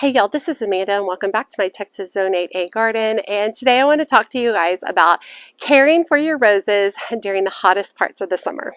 Hey y'all, this is Amanda and welcome back to my Texas Zone 8A garden, and today I want to talk to you guys about caring for your roses during the hottest parts of the summer.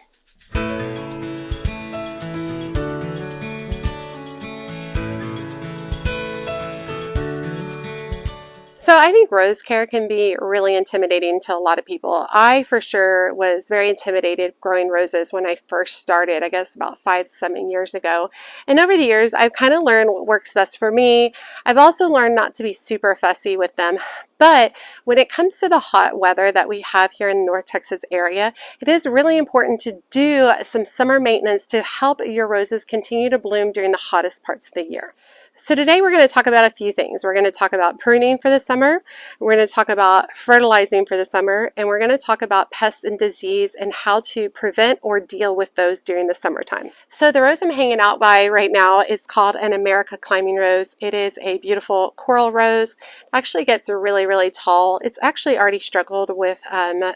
So I think rose care can be really intimidating to a lot of people. I for sure was very intimidated growing roses when I first started, I guess about 5-7 years ago. And over the years, I've kind of learned what works best for me. I've also learned not to be super fussy with them. But when it comes to the hot weather that we have here in the North Texas area, it is really important to do some summer maintenance to help your roses continue to bloom during the hottest parts of the year. So today we're going to talk about a few things. We're going to talk about pruning for the summer, we're going to talk about fertilizing for the summer, and we're going to talk about pests and disease and how to prevent or deal with those during the summertime. So the rose I'm hanging out by right now is called an America climbing rose. It is a beautiful coral rose. It actually gets really tall. It's actually already struggled with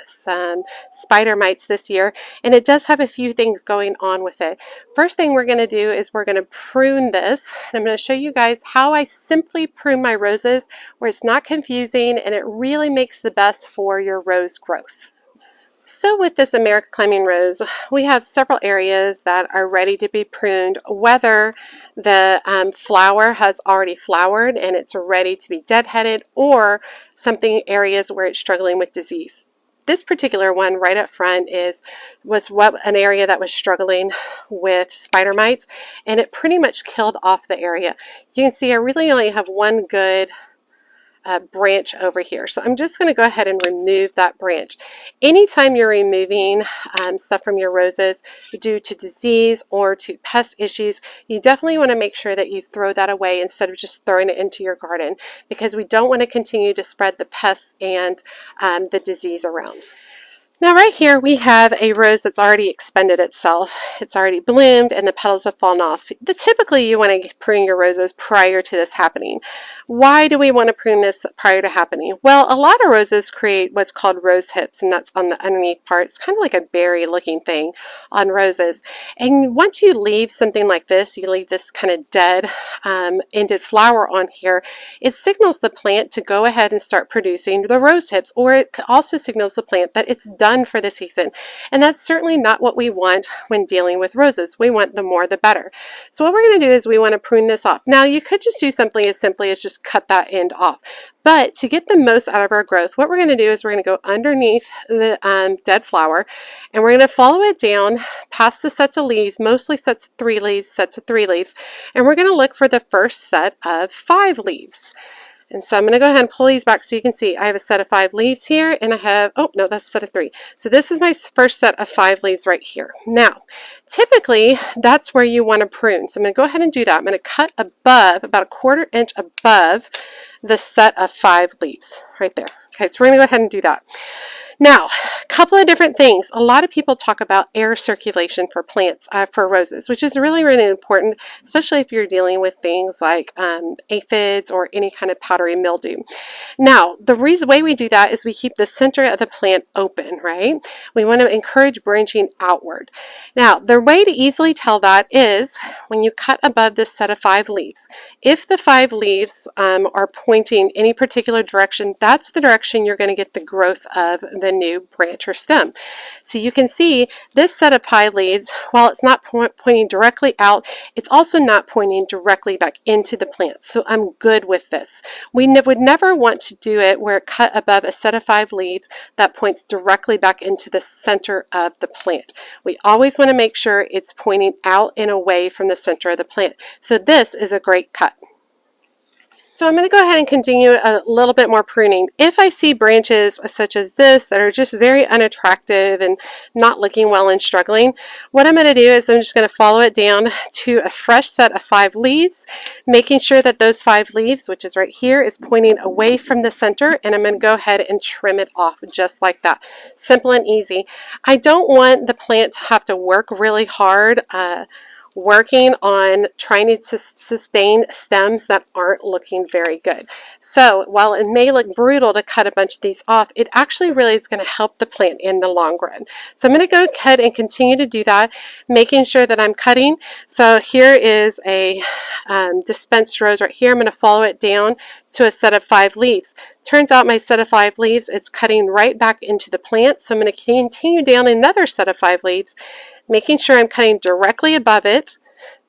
some spider mites this year, and it does have a few things going on with it. First thing we're going to do is we're going to prune this, and I'm going to show you guys how I simply prune my roses where it's not confusing and it really makes the best for your rose growth. So with this America climbing rose, we have several areas that are ready to be pruned, whether the flower has already flowered and it's ready to be deadheaded, or something areas where it's struggling with disease. This particular one right up front was an area that was struggling with spider mites, and it pretty much killed off the area. You can see I really only have one good branch over here. So I'm just going to go ahead and remove that branch. Anytime you're removing stuff from your roses due to disease or to pest issues, you definitely want to make sure that you throw that away instead of just throwing it into your garden, because we don't want to continue to spread the pests and the disease around. Now right here we have a rose that's already expended itself. It's already bloomed and the petals have fallen off. Typically you want to prune your roses prior to this happening. Why do we want to prune this prior to happening? Well, a lot of roses create what's called rose hips, and that's on the underneath part. It's kind of like a berry looking thing on roses. And once you leave something like this, you leave this kind of dead ended flower on here, it signals the plant to go ahead and start producing the rose hips, or it also signals the plant that it's done for the season. And that's certainly not what we want when dealing with roses. We want the more the better. So what we're going to do is we want to prune this off. Now you could just do something as simply as just cut that end off. But to get the most out of our growth, what we're going to do is we're going to go underneath the dead flower, and we're going to follow it down past the sets of leaves, mostly sets of 3 leaves, and we're going to look for the first set of 5 leaves. And so I'm going to go ahead and pull these back so you can see I have a set of 5 leaves here, and I have, oh no, that's a set of 3. So this is my first set of 5 leaves right here. Now, typically that's where you want to prune. So I'm going to go ahead and do that. I'm going to cut above, about a 1/4 inch above the set of 5 leaves right there. Okay, so we're going to go ahead and do that. Now, a couple of different things. A lot of people talk about air circulation for plants, for roses, which is really important, especially if you're dealing with things like aphids or any kind of powdery mildew. Now, the way we do that is we keep the center of the plant open, right? We want to encourage branching outward. Now, the way to easily tell that is when you cut above this set of 5 leaves. If the 5 leaves are pointing any particular direction, that's the direction you're going to get the growth of the new branch or stem. So you can see this set of 5 leaves, while it's not pointing directly out, it's also not pointing directly back into the plant. So I'm good with this. We would never want to do it where it cut above a set of 5 leaves that points directly back into the center of the plant. We always want to make sure it's pointing out and away from the center of the plant. So this is a great cut. So I'm going to go ahead and continue a little bit more pruning. If I see branches such as this that are just very unattractive and not looking well and struggling, what I'm going to do is I'm just going to follow it down to a fresh set of 5 leaves, making sure that those 5 leaves, which is right here, is pointing away from the center, and I'm going to go ahead and trim it off just like that. Simple and easy. I don't want the plant to have to work really hard working on trying to sustain stems that aren't looking very good. So while it may look brutal to cut a bunch of these off, it actually really is going to help the plant in the long run. So I'm going to go ahead and continue to do that, making sure that I'm cutting. So here is a dispensed rose right here. I'm going to follow it down to a set of 5 leaves. Turns out my set of 5 leaves, it's cutting right back into the plant. So I'm going to continue down another set of 5 leaves, making sure I'm cutting directly above it,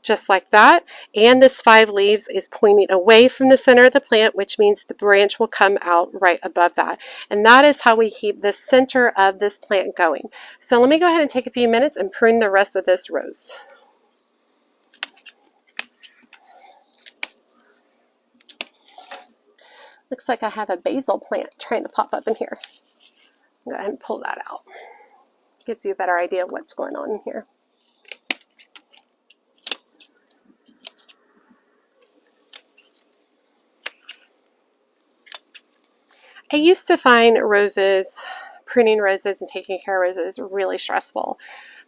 just like that. And this 5 leaves is pointing away from the center of the plant, which means the branch will come out right above that. And that is how we keep the center of this plant going. So let me go ahead and take a few minutes and prune the rest of this rose. Looks like I have a basil plant trying to pop up in here. Go ahead and pull that out. Gives you a better idea of what's going on in here. I used to find pruning roses and taking care of roses really stressful.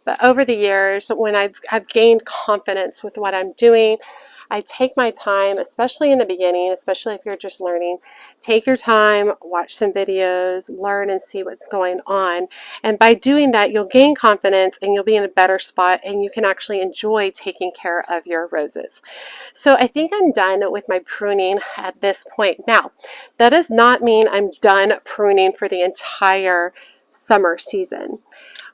But over the years, when I've gained confidence with what I'm doing, I take my time, especially in the beginning, especially if you're just learning. Take your time, watch some videos, learn and see what's going on. And by doing that, you'll gain confidence and you'll be in a better spot and you can actually enjoy taking care of your roses. So I think I'm done with my pruning at this point. Now, that does not mean I'm done pruning for the entire summer season.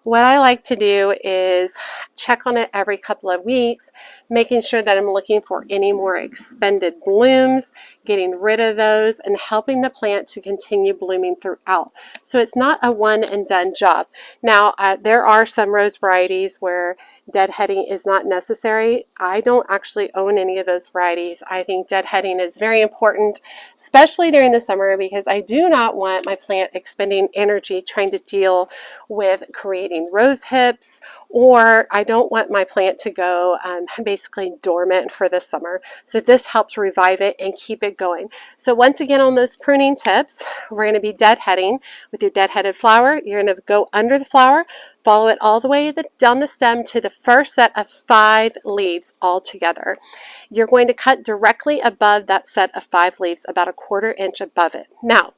What I like to do is check on it every couple of weeks, making sure that I'm looking for any more expended blooms, getting rid of those, and helping the plant to continue blooming throughout. So it's not a one and done job. Now, there are some rose varieties where deadheading is not necessary. I don't actually own any of those varieties. I think deadheading is very important, especially during the summer, because I do not want my plant expending energy trying to deal with creating rose hips, or I don't want my plant to go basically dormant for the summer. So this helps revive it and keep it going. So once again, on those pruning tips, we're going to be deadheading. With your deadheaded flower, you're going to go under the flower, follow it all the way down the stem to the first set of 5 leaves all together. You're going to cut directly above that set of 5 leaves, about a 1/4 inch above it. Now,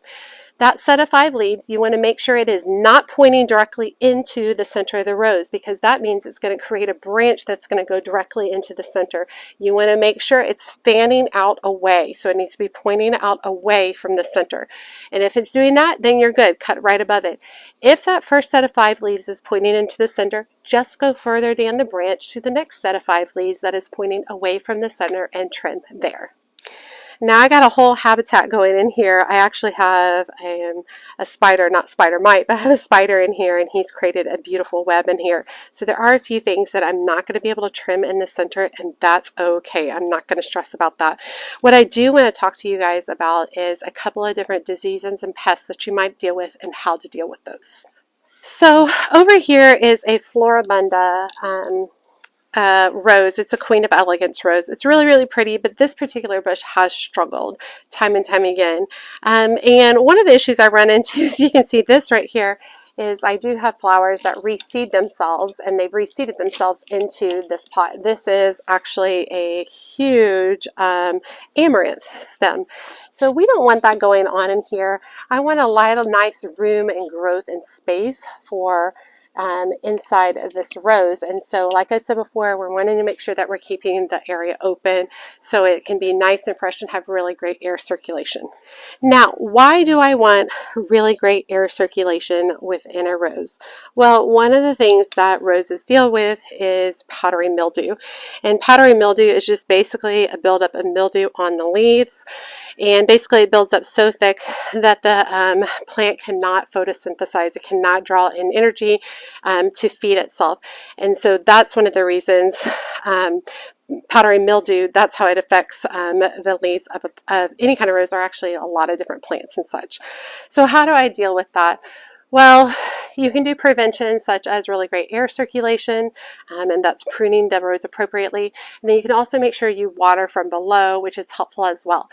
that set of 5 leaves, you want to make sure it is not pointing directly into the center of the rose, because that means it's going to create a branch that's going to go directly into the center. You want to make sure it's fanning out away, so it needs to be pointing out away from the center. And if it's doing that, then you're good. Cut right above it. If that first set of 5 leaves is pointing into the center, just go further down the branch to the next set of 5 leaves that is pointing away from the center and trim there. Now I got a whole habitat going in here. I actually have a spider, not spider mite, but I have a spider in here, and he's created a beautiful web in here. So there are a few things that I'm not going to be able to trim in the center, and that's okay. I'm not going to stress about that. What I do want to talk to you guys about is a couple of different diseases and pests that you might deal with and how to deal with those. So over here is a Floribunda rose. It's a Queen of Elegance rose. It's really, really pretty, but this particular bush has struggled time and time again. And one of the issues I run into, as you can see this right here, is I do have flowers that reseed themselves, and they've reseeded themselves into this pot. This is actually a huge amaranth stem. So we don't want that going on in here. I want a lot of nice room and growth and space for inside of this rose. And so, like I said before, we're wanting to make sure that we're keeping the area open so it can be nice and fresh and have really great air circulation. Now, why do I want really great air circulation within a rose? Well, one of the things that roses deal with is powdery mildew. And powdery mildew is just basically a buildup of mildew on the leaves. And basically it builds up so thick that the plant cannot photosynthesize. It cannot draw in energy to feed itself. And so that's one of the reasons powdery mildew, that's how it affects the leaves of any kind of rose, or actually a lot of different plants and such. So how do I deal with that? Well, you can do prevention such as really great air circulation, and that's pruning the rose appropriately. And then you can also make sure you water from below, which is helpful as well.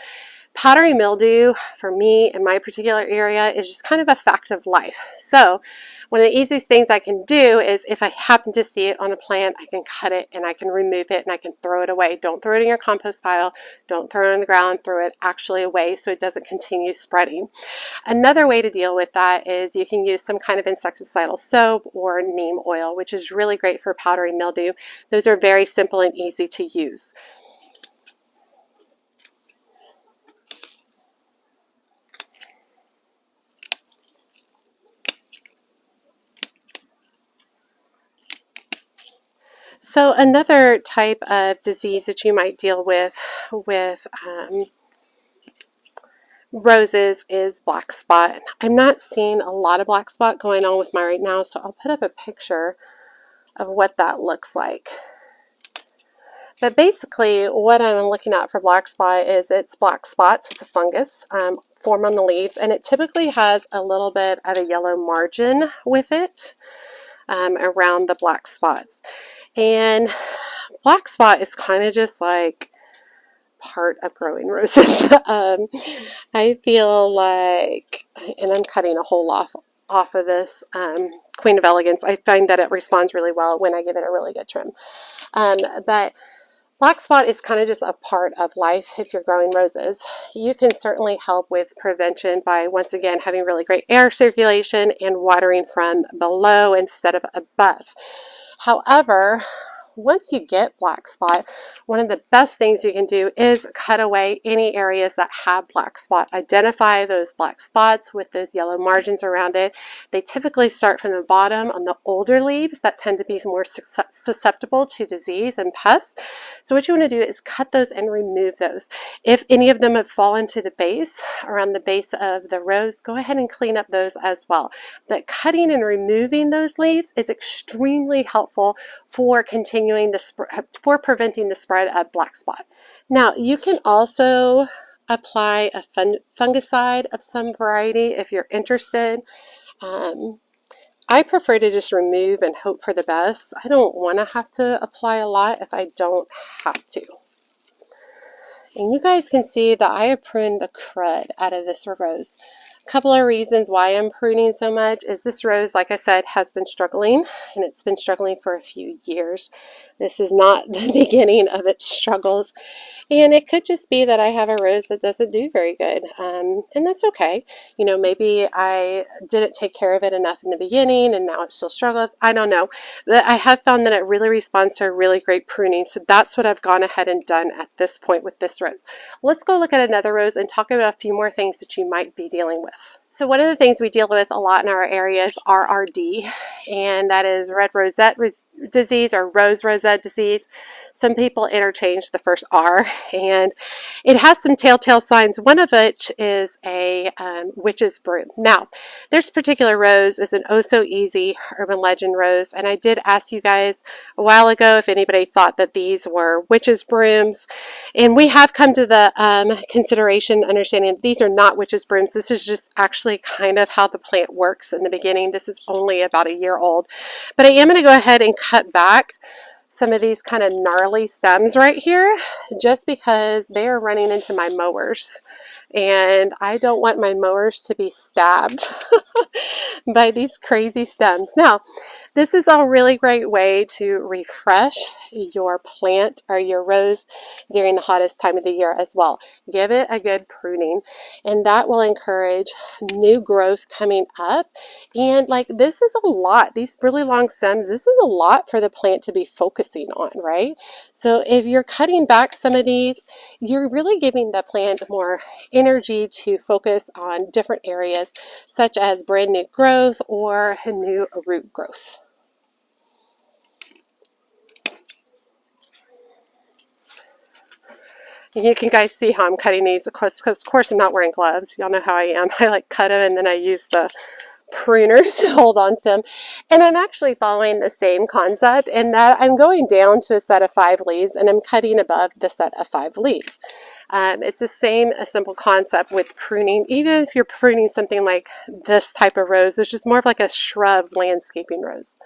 Powdery mildew, for me in my particular area, is just kind of a fact of life. So One of the easiest things I can do is if I happen to see it on a plant, I can cut it and I can remove it and I can throw it away. Don't throw it in your compost pile. Don't throw it on the ground. Throw it actually away so it doesn't continue spreading. Another way to deal with that is you can use some kind of insecticidal soap or neem oil, which is really great for powdery mildew. Those are very simple and easy to use. So another type of disease that you might deal with roses is black spot. I'm not seeing a lot of black spot going on with mine right now, so I'll put up a picture of what that looks like. But basically what I'm looking at for black spot is it's black spots. It's a fungus form on the leaves, and it typically has a little bit of a yellow margin with it around the black spots. And black spot is kind of just like part of growing roses. I feel like, and I'm cutting a hole off of this Queen of Elegance. I find that it responds really well when I give it a really good trim. But black spot is kind of just a part of life if you're growing roses. You can certainly help with prevention by, once again, having really great air circulation and watering from below instead of above. However, once you get black spot, one of the best things you can do is cut away any areas that have black spot. Identify those black spots with those yellow margins around it. They typically start from the bottom on the older leaves that tend to be more susceptible to disease and pests. So what you want to do is cut those and remove those. If any of them have fallen to the base, around the base of the rose, go ahead and clean up those as well. But cutting and removing those leaves is extremely helpful for preventing the spread of black spot. Now you can also apply a fungicide of some variety if you're interested. I prefer to just remove and hope for the best. I don't want to have to apply a lot if I don't have to. And you guys can see that I have pruned the crud out of this rose. A couple of reasons why I'm pruning so much is this rose, like I said, has been struggling, and it's been struggling for a few years. This is not the beginning of its struggles. And it could just be that I have a rose that doesn't do very good. And that's okay. You know, maybe I didn't take care of it enough in the beginning and now it still struggles. I don't know. But I have found that it really responds to a really great pruning. So that's what I've gone ahead and done at this point with this rose. Let's go look at another rose and talk about a few more things that you might be dealing with. So one of the things we deal with a lot in our area is RRD, and that is red rosette disease or rose rosette disease. Some people interchange the first R, and it has some telltale signs, one of which is a witch's broom. Now, this particular rose is an oh so easy urban legend rose, and I did ask you guys a while ago if anybody thought that these were witch's brooms, and we have come to the consideration, understanding these are not witch's brooms. This is just actually kind of how the plant works in the beginning. This is only about a year old, but I am going to go ahead and cut back some of these kind of gnarly stems right here just because they are running into my mowers, and I don't want my mowers to be stabbed by these crazy stems. Now, this is a really great way to refresh your plant or your rose during the hottest time of the year as well. Give it a good pruning, and that will encourage new growth coming up. And like, this is a lot. These really long stems, this is a lot for the plant to be focusing on, right? So if you're cutting back some of these, you're really giving the plant more energy to focus on different areas, such as brand new growth or new root growth. And you can guys see how I'm cutting these, of course I'm not wearing gloves. Y'all know how I am. I like cut them and then I use the pruners to hold on to them. And I'm actually following the same concept in that I'm going down to a set of 5 leaves and I'm cutting above the set of 5 leaves. It's the same a simple concept with pruning. Even if you're pruning something like this type of rose, which is more of like a shrub landscaping rose.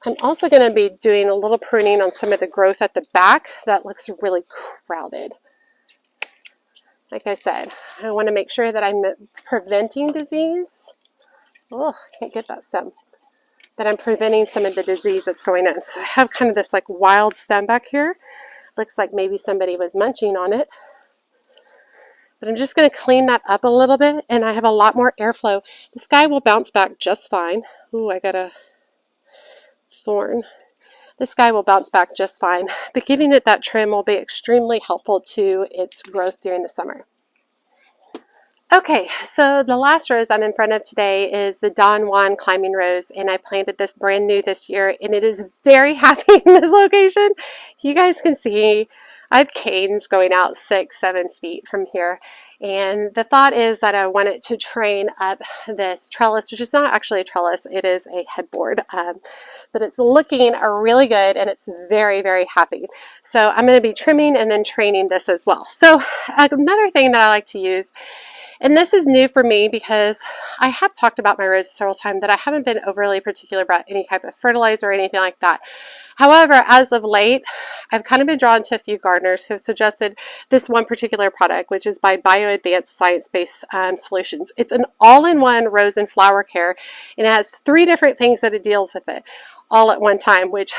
I'm also going to be doing a little pruning on some of the growth at the back that looks really crowded. like I said, I want to make sure that I'm preventing disease. Oh, can't get that stem. That I'm preventing some of the disease that's going on. So I have kind of this like wild stem back here. Looks like maybe somebody was munching on it. But I'm just going to clean that up a little bit, and I have a lot more airflow. This guy will bounce back just fine. Ooh, I got a thorn. This guy will bounce back just fine, but giving it that trim will be extremely helpful to its growth during the summer. Okay, so the last rose I'm in front of today is the Don Juan climbing rose, and I planted this brand new this year, and it is very happy in this location. You guys can see I have canes going out 6-7 feet from here, and the thought is that I want it to train up this trellis, which is not actually a trellis, it is a headboard, but it's looking really good, and it's very, very happy. So I'm going to be trimming and then training this as well. So another thing that I like to use, and this is new for me because I have talked about my roses several times, that I haven't been overly particular about any type of fertilizer or anything like that. However, as of late, I've kind of been drawn to a few gardeners who have suggested this one particular product, which is by Bio Advanced Science-Based Solutions. It's an all-in-one rose and flower care, and it has 3 different things that it deals with it all at one time, which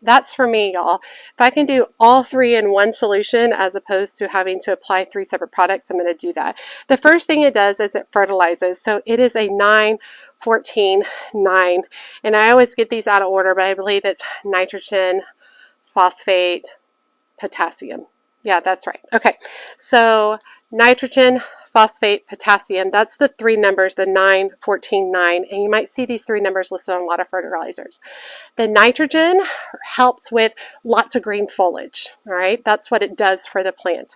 that's for me, y'all. If I can do all 3 in one solution as opposed to having to apply 3 separate products, I'm going to do that. The first thing it does is it fertilizes. So it is a 9-14-9. And I always get these out of order, but I believe it's nitrogen, phosphate, potassium. Yeah, that's right. Okay, so nitrogen, phosphate, potassium, that's the 3 numbers, the 9-14-9, and you might see these 3 numbers listed on a lot of fertilizers. The nitrogen helps with lots of green foliage, all right? That's what it does for the plant.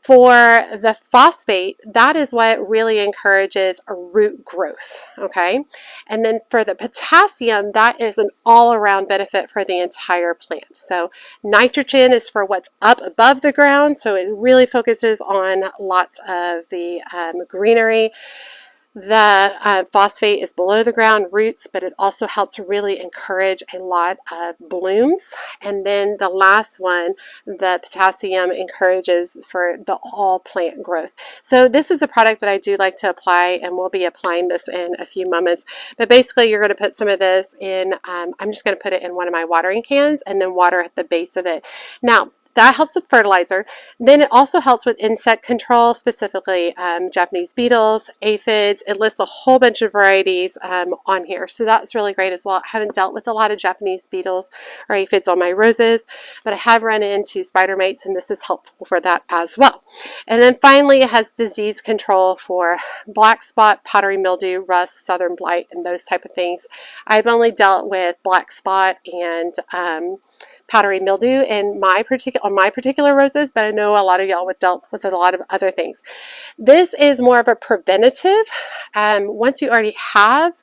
For the phosphate, that is what really encourages a root growth, okay? And then for the potassium, that is an all-around benefit for the entire plant. So nitrogen is for what's up above the ground, so it really focuses on lots of the greenery. The phosphate is below the ground roots, but it also helps really encourage a lot of blooms. And then the last one, the potassium, encourages for the all plant growth. So this is a product that I do like to apply, and we'll be applying this in a few moments. But basically you're going to put some of this in, I'm just going to put it in one of my watering cans and then water at the base of it. Now, that helps with fertilizer. Then it also helps with insect control, specifically Japanese beetles, aphids. It lists a whole bunch of varieties on here. So that's really great as well. I haven't dealt with a lot of Japanese beetles or aphids on my roses, but I have run into spider mites, and this is helpful for that as well. And then finally, it has disease control for black spot, powdery mildew, rust, southern blight, and those type of things. I've only dealt with black spot and powdery mildew in my particular roses, but I know a lot of y'all have dealt with a lot of other things. This is more of a preventative. Once you already have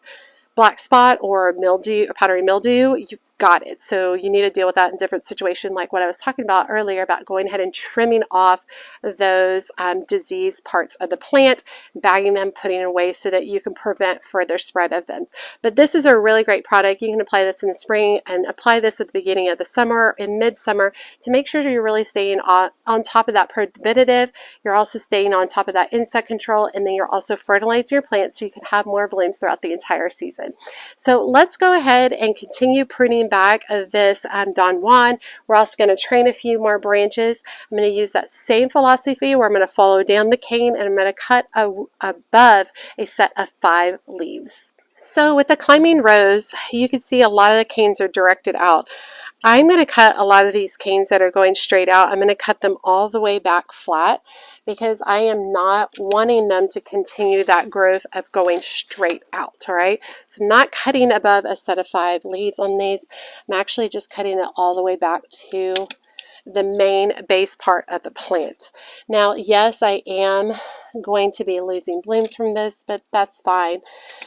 black spot or mildew or powdery mildew, you've got it. So you need to deal with that in a different situation, like what I was talking about earlier about going ahead and trimming off those disease parts of the plant, bagging them, putting it away so that you can prevent further spread of them. But this is a really great product. You can apply this in the spring and apply this at the beginning of the summer, in midsummer, to make sure you're really staying on top of that preventative. You're also staying on top of that insect control, and then you're also fertilizing your plants so you can have more blooms throughout the entire season. So let's go ahead and continue pruning back of this Don Juan. We're also going to train a few more branches. I'm going to use that same philosophy where I'm going to follow down the cane, and I'm going to cut above a set of 5 leaves. So with the climbing rose, you can see a lot of the canes are directed out. I'm going to cut a lot of these canes that are going straight out. I'm going to cut them all the way back flat because I am not wanting them to continue that growth of going straight out, all right? So I'm not cutting above a set of 5 leaves on these. I'm actually just cutting it all the way back to the main base part of the plant. Now, yes, I am going to be losing blooms from this, but that's fine.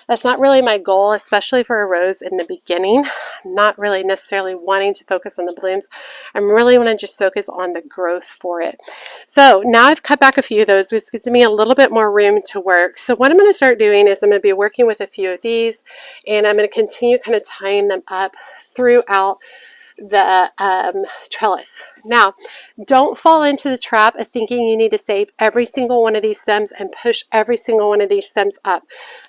That's not really my goal, especially for a rose in the beginning. I'm not really necessarily wanting to focus on the blooms. I'm really want to just focus on the growth for it. So now I've cut back a few of those. This gives me a little bit more room to work. So what I'm going to start doing is I'm going to be working with a few of these, and I'm going to continue kind of tying them up throughout the trellis. Now, don't fall into the trap of thinking you need to save every single one of these stems and push every single one of these stems up.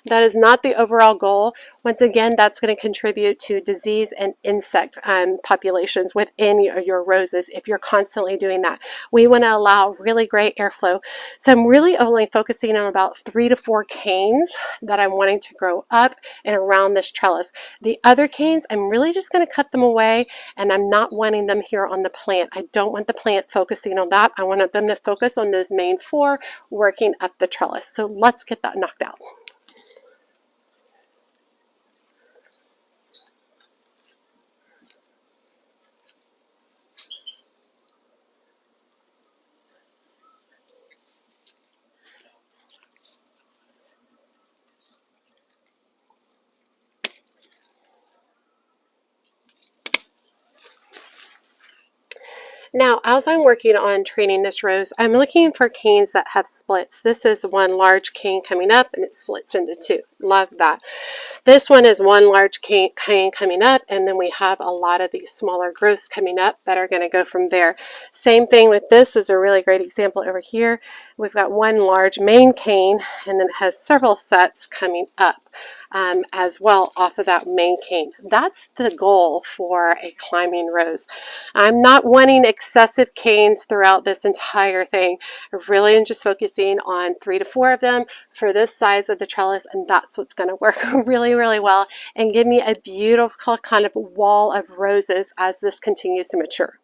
That is not the overall goal. Once again, that's going to contribute to disease and insect populations within your roses if you're constantly doing that. We want to allow really great airflow. So I'm really only focusing on about 3 to 4 canes that I'm wanting to grow up and around this trellis. The other canes, I'm really just going to cut them away, and I'm not wanting them here on the plant. I don't want the plant focusing on that. I want them to focus on those main 4 working up the trellis. So let's get that knocked out. Now, as I'm working on training this rose, I'm looking for canes that have splits. This is one large cane coming up and it splits into 2. Love that. This one is one large cane coming up, and then we have a lot of these smaller growths coming up that are going to go from there. Same thing with this is a really great example over here. We've got one large main cane, and then it has several sets coming up as well off of that main cane. That's the goal for a climbing rose. I'm not wanting excessive canes throughout this entire thing. I really am just focusing on 3 to 4 of them for this size of the trellis, and that's what's going to work really, really well and give me a beautiful kind of wall of roses as this continues to mature.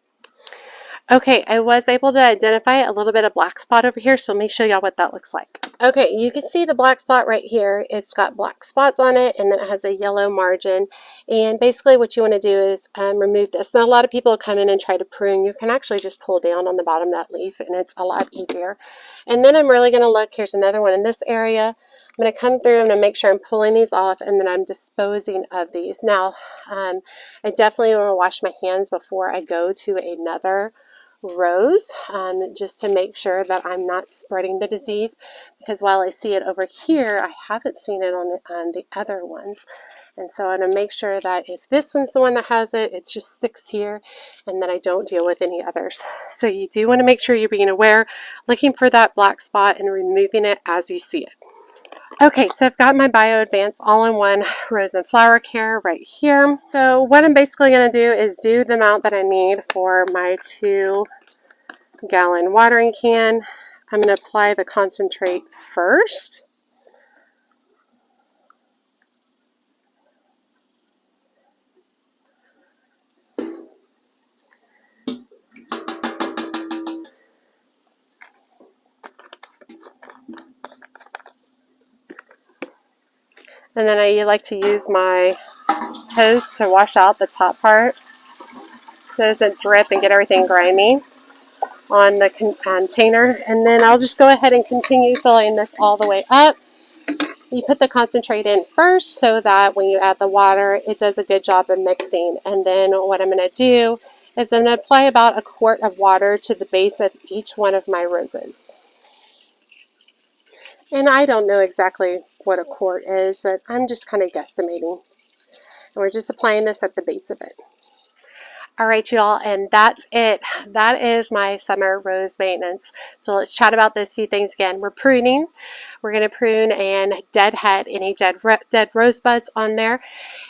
Okay, I was able to identify a little bit of black spot over here, so let me show y'all what that looks like. Okay, you can see the black spot right here. It's got black spots on it, and then it has a yellow margin. And basically what you want to do is remove this. Now, a lot of people come in and try to prune. You can actually just pull down on the bottom of that leaf, and it's a lot easier. And then I'm really going to look, here's another one in this area. I'm going to come through, I'm going to make sure I'm pulling these off, and then I'm disposing of these. Now, I definitely want to wash my hands before I go to another rose, just to make sure that I'm not spreading the disease, because while I see it over here, I haven't seen it on the other ones. And so I'm going to make sure that if this one's the one that has it, it just sticks here, and that I don't deal with any others. So you do want to make sure you're being aware, looking for that black spot and removing it as you see it. Okay, so I've got my Bio Advanced All-in-One Rose and Flower Care right here. So what I'm basically going to do is do the amount that I need for my 2-gallon watering can. I'm going to apply the concentrate first. And then I like to use my hose to wash out the top part so it doesn't drip and get everything grimy on the container. And then I'll just go ahead and continue filling this all the way up. You put the concentrate in first so that when you add the water, it does a good job of mixing. And then what I'm going to do is I'm going to apply about 1 quart of water to the base of each one of my roses. And I don't know exactly what 1 quart is, but I'm just kind of guesstimating. And we're just applying this at the base of it. All right, y'all, and that's it. That is my summer rose maintenance. So let's chat about those few things again. We're pruning. We're going to prune and deadhead any dead rose buds on there.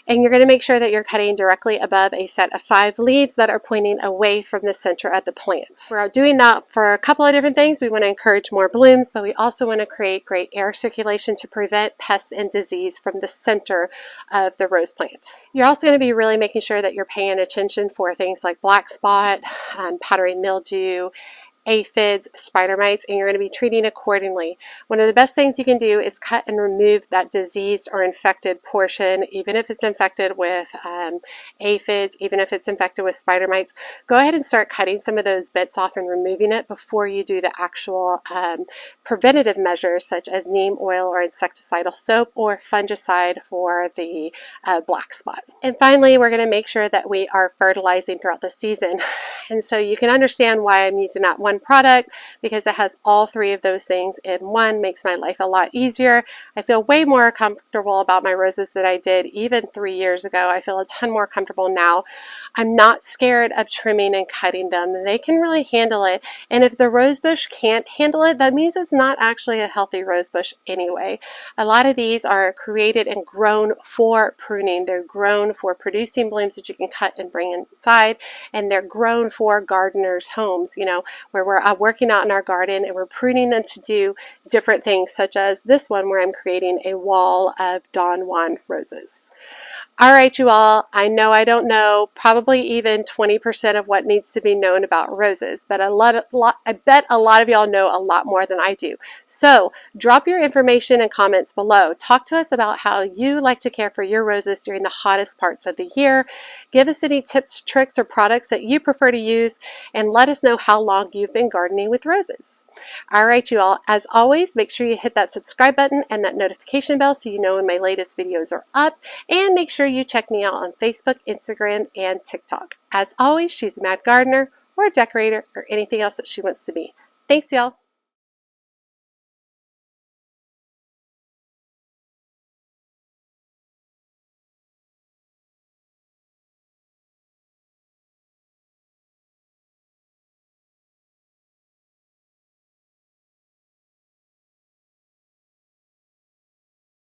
And you're going to make sure that you're cutting directly above a set of 5 leaves that are pointing away from the center of the plant. We're doing that for a couple of different things. We want to encourage more blooms, but we also want to create great air circulation to prevent pests and disease from the center of the rose plant. You're also going to be really making sure that you're paying attention for things like black spot, powdery mildew, aphids, spider mites, and you're going to be treating accordingly. One of the best things you can do is cut and remove that diseased or infected portion, even if it's infected with aphids, even if it's infected with spider mites. Go ahead and start cutting some of those bits off and removing it before you do the actual preventative measures such as neem oil or insecticidal soap or fungicide for the black spot. And finally, we're going to make sure that we are fertilizing throughout the season. And so you can understand why I'm using that 1 product because it has all three of those things in one. Makes my life a lot easier. I feel way more comfortable about my roses than I did even 3 years ago. I feel a ton more comfortable now. I'm not scared of trimming and cutting them. They can really handle it. And if the rose bush can't handle it, that means it's not actually a healthy rose bush anyway. A lot of these are created and grown for pruning. They're grown for producing blooms that you can cut and bring inside, and they're grown for gardeners' homes, you know, where we're working out in our garden and we're pruning them to do different things, such as this one where I'm creating a wall of Don Juan roses. All right, you all, I know I don't know probably even 20% of what needs to be known about roses, but I bet a lot of y'all know a lot more than I do. So drop your information and comments below. Talk to us about how you like to care for your roses during the hottest parts of the year. Give us any tips, tricks, or products that you prefer to use, and let us know how long you've been gardening with roses. All right, you all, as always, make sure you hit that subscribe button and that notification bell so you know when my latest videos are up, and make sure you check me out on Facebook, Instagram, and TikTok. As always, she's a mad gardener or a decorator or anything else that she wants to be. Thanks, y'all.